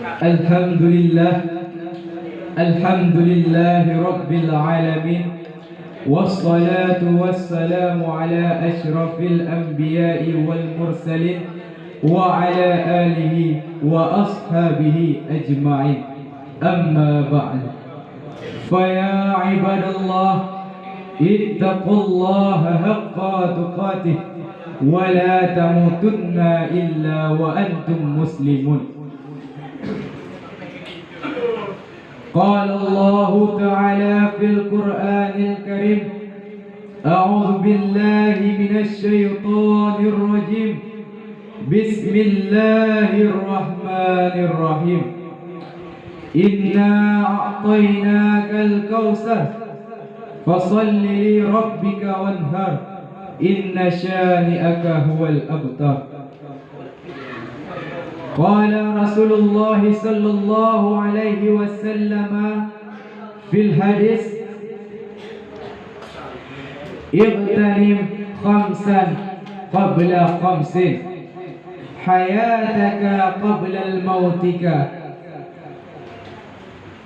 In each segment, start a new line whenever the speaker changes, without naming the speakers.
Alhamdulillah, Alhamdulillah Rabbil Alamin. Wassalatu wassalamu ala ashrafil anbiya'i wal mursalin wa ala alihi wa ashabihi ajma'in. Amma ba'd. Faya ibadallah, ittaqullaha haqqa tuqatih wa la tamutunna illa wa antum muslimun. قال الله تعالى في القرآن الكريم: أعوذ بالله من الشيطان الرجيم. بسم الله الرحمن الرحيم. إنا أعطيناك الكوثر فصل لربك وانهر إن شانئك هو الأبتر. قال رسول الله صلى الله عليه وسلم في الحديث: اغتنم خمسا قبل خمس، حياتك قبل الموتك،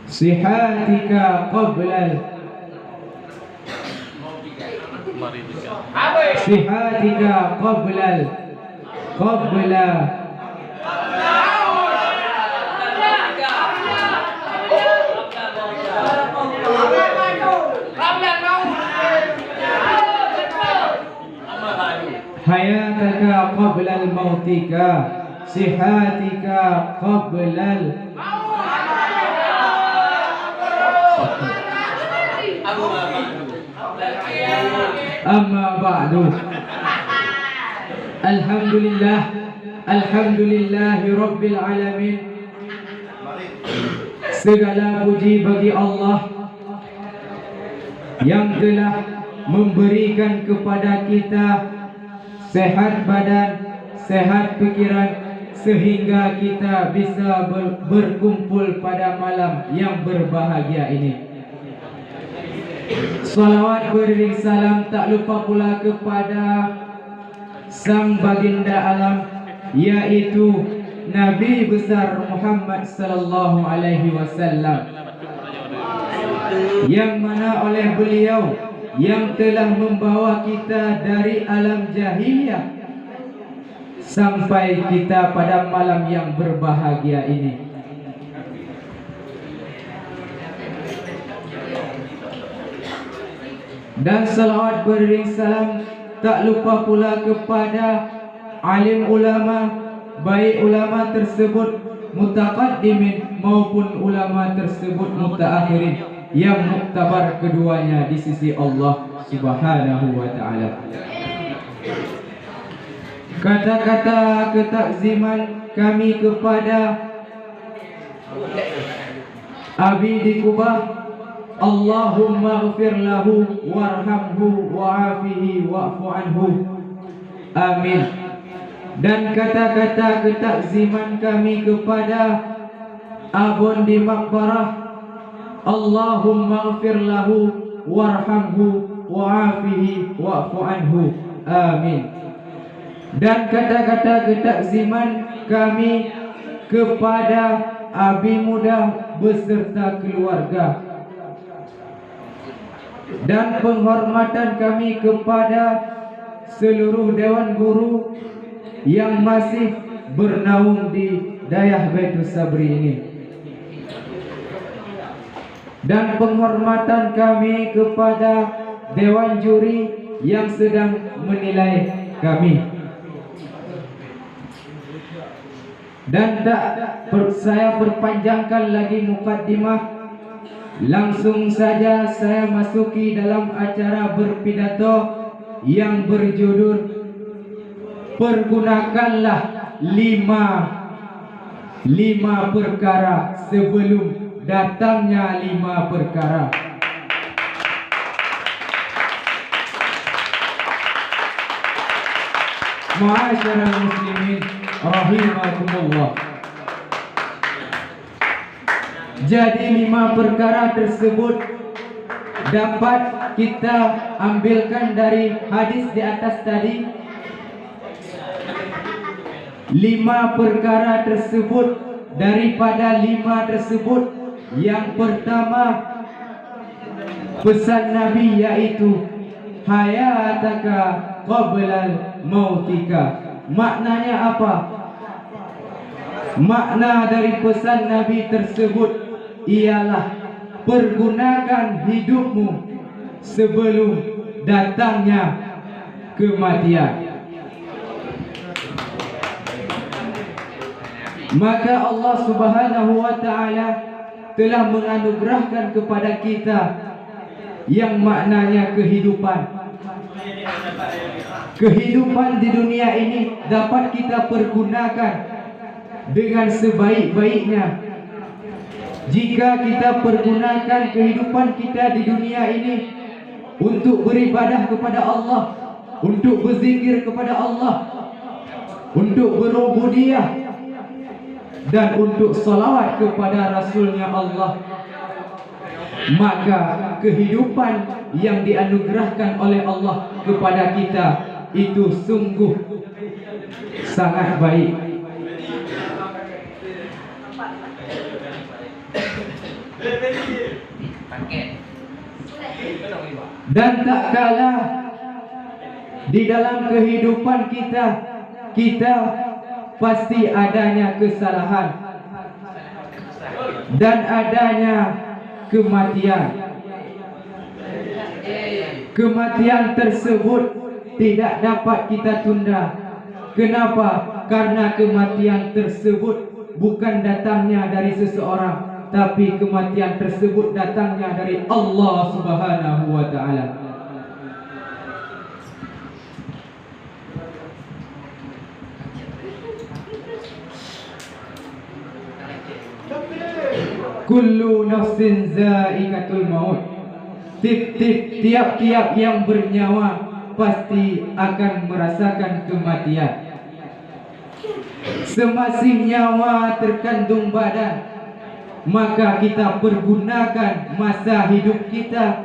صحتك قبل صحتك قبل حياتك قبل الموتك، صحتك قبل أما بعد. Alhamdulillah, Alhamdulillah Rabbil Alamin. Segala puji bagi Allah yang telah memberikan kepada kita sehat badan, sehat pikiran, sehingga kita bisa berkumpul pada malam yang berbahagia ini. Salawat beriring salam tak lupa pula kepada sang baginda alam, yaitu Nabi besar Muhammad sallallahu alaihi wasallam, yang mana oleh beliau yang telah membawa kita dari alam jahiliyah sampai kita pada malam yang berbahagia ini. Dan salawat beriring salam tak lupa pula kepada alim ulama, baik ulama tersebut mutaqaddimin maupun ulama tersebut mutaakhirin, yang muktabar keduanya di sisi Allah Subhanahu wa ta'ala. Kata-kata ketakziman kami kepada Abi di Kubah: Allahumma ghfir lahu warhamhu wa'afihi wa'fu anhu. Amin. Dan kata-kata ketakziman kami kepada Abun di Maqbarah: Allahumma ghfir lahu warhamhu wa'afihi wa'fu anhu. Amin. Dan kata-kata ketakziman kami kepada Abi Muda beserta keluarga. Dan penghormatan kami kepada seluruh Dewan Guru yang masih bernaung di Dayah Baitus Sabri ini. Dan penghormatan kami kepada Dewan Juri yang sedang menilai kami. Dan tak saya perpanjangkan lagi mukaddimah, langsung saja saya masuki dalam acara berpidato yang berjudul pergunakanlah lima perkara sebelum datangnya 5 perkara. Ma'asyiral muslimin rahimakumullah. Jadi 5 perkara tersebut dapat kita ambilkan dari hadis di atas tadi. 5 perkara tersebut daripada 5 tersebut, yang pertama pesan Nabi yaitu hayataka qablal mautika. Maknanya apa? Makna dari pesan Nabi tersebut ialah pergunakan hidupmu sebelum datangnya kematian. Maka Allah Subhanahu wa ta'ala telah menganugerahkan kepada kita yang maknanya kehidupan. Kehidupan di dunia ini dapat kita pergunakan dengan sebaik-baiknya. Jika kita pergunakan kehidupan kita di dunia ini untuk beribadah kepada Allah, untuk berzikir kepada Allah, untuk berubudiyah, dan untuk salawat kepada Rasulnya Allah, maka kehidupan yang dianugerahkan oleh Allah kepada kita itu sungguh sangat baik. Dan tak kalah di dalam kehidupan kita pasti adanya kesalahan dan adanya kematian. Kematian tersebut tidak dapat kita tunda. Kenapa? Karena kematian tersebut bukan datangnya dari seseorang, tapi kematian tersebut datangnya dari Allah Subhanahu wa ta'ala. Kullu nafsin za'iqatul maut. Tiap-tiap yang bernyawa pasti akan merasakan kematian. Semasih nyawa terkandung badan, maka kita pergunakan masa hidup kita,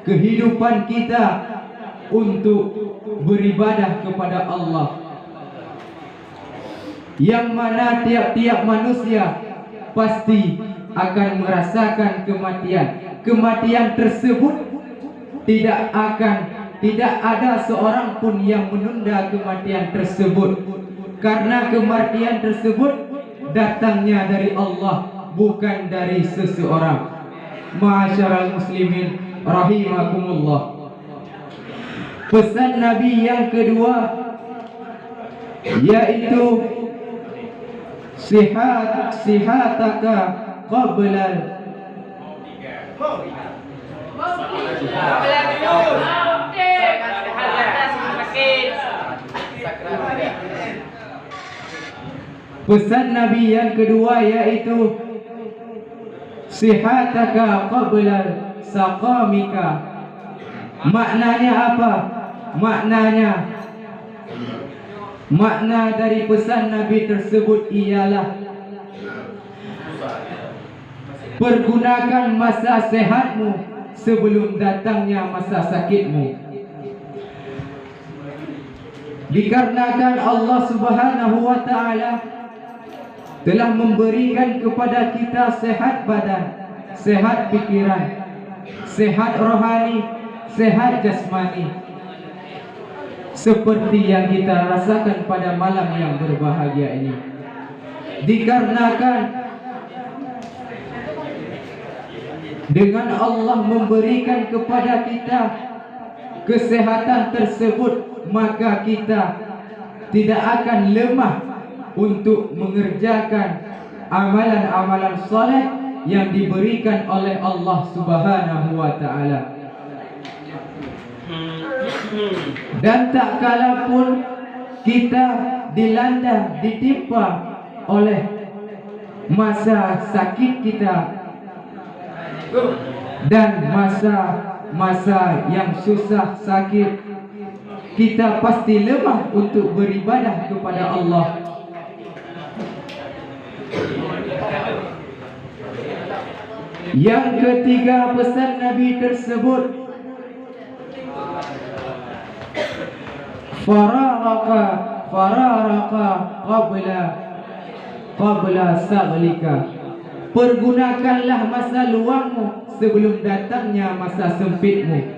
kehidupan kita untuk beribadah kepada Allah. Yang mana tiap-tiap manusia pasti akan merasakan kematian. Kematian tersebut tidak ada seorang pun yang menunda kematian tersebut, karena kematian tersebut datangnya dari Allah, bukan dari seseorang. Ma'asyiral muslimin rahimakumullah. Pesan Nabi yang kedua yaitu sihataka qabla pesan Nabi yang kedua yaitu sihataka qabla saqamika. Maknanya apa? Makna dari pesan Nabi tersebut ialah pergunakan masa sehatmu sebelum datangnya masa sakitmu. Dikarenakan Allah Subhanahu wa ta'ala telah memberikan kepada kita sehat badan, sehat pikiran, sehat rohani, sehat jasmani, seperti yang kita rasakan pada malam yang berbahagia ini. Dikarenakan dengan Allah memberikan kepada kita kesehatan tersebut, maka kita tidak akan lemah untuk mengerjakan amalan-amalan saleh yang diberikan oleh Allah Subhanahu wa ta'ala. Dan tak kala pun kita dilanda, ditimpa oleh masa sakit kita dan masa yang susah sakit, kita pasti lemah untuk beribadah kepada Allah. Yang ketiga pesan Nabi tersebut, fararaka qabla qabla saglika. Pergunakanlah masa luangmu sebelum datangnya masa sempitmu.